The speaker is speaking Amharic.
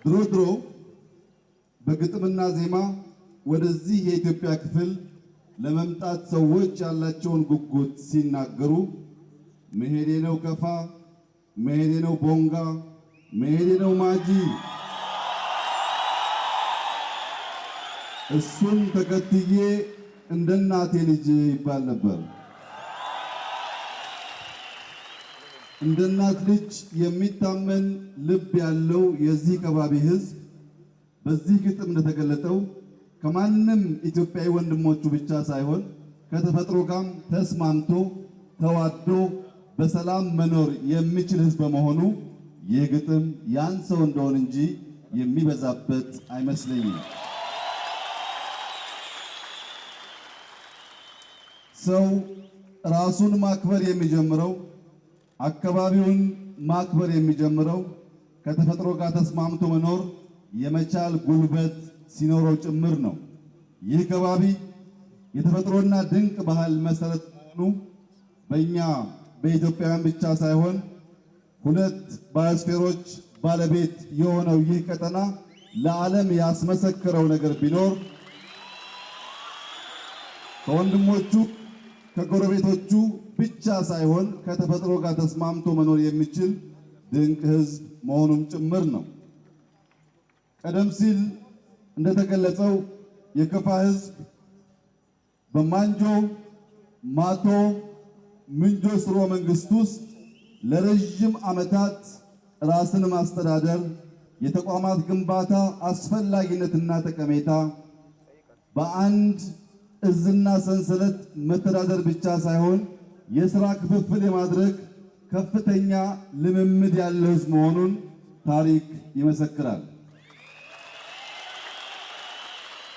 ድሮ በግጥምና ዜማ ወደዚህ የኢትዮጵያ ክፍል ለመምጣት ሰዎች ያላቸውን ጉጉት ሲናገሩ መሄዴ ነው ከፋ፣ መሄዴ ነው ቦንጋ፣ መሄዴ ነው ማጂ፣ እሱን ተከትዬ እንደ እናቴ ልጅ ይባል ነበር። እንደ እናት ልጅ የሚታመን ልብ ያለው የዚህ ከባቢ ሕዝብ በዚህ ግጥም እንደተገለጠው ከማንም ኢትዮጵያዊ ወንድሞቹ ብቻ ሳይሆን ከተፈጥሮ ጋር ተስማምቶ ተዋዶ በሰላም መኖር የሚችል ሕዝብ በመሆኑ ይህ ግጥም ያን ሰው እንደሆነ እንጂ የሚበዛበት አይመስለኝም። ሰው ራሱን ማክበር የሚጀምረው አካባቢውን ማክበር የሚጀምረው ከተፈጥሮ ጋር ተስማምቶ መኖር የመቻል ጉልበት ሲኖረው ጭምር ነው። ይህ ከባቢ የተፈጥሮና ድንቅ ባህል መሰረት መሆኑ በእኛ በኢትዮጵያውያን ብቻ ሳይሆን ሁለት ባዮስፌሮች ባለቤት የሆነው ይህ ቀጠና ለዓለም ያስመሰከረው ነገር ቢኖር ከወንድሞቹ ከጎረቤቶቹ ብቻ ሳይሆን ከተፈጥሮ ጋር ተስማምቶ መኖር የሚችል ድንቅ ሕዝብ መሆኑም ጭምር ነው። ቀደም ሲል እንደተገለጸው የከፋ ሕዝብ በማንጆ ማቶ ምንጆ ስርወ መንግስት ውስጥ ለረጅም ዓመታት ራስን ማስተዳደር፣ የተቋማት ግንባታ አስፈላጊነትና ጠቀሜታ በአንድ እዝና ሰንሰለት መተዳደር ብቻ ሳይሆን የሥራ ክፍፍል የማድረግ ከፍተኛ ልምምድ ያለው ሕዝብ መሆኑን ታሪክ ይመሰክራል።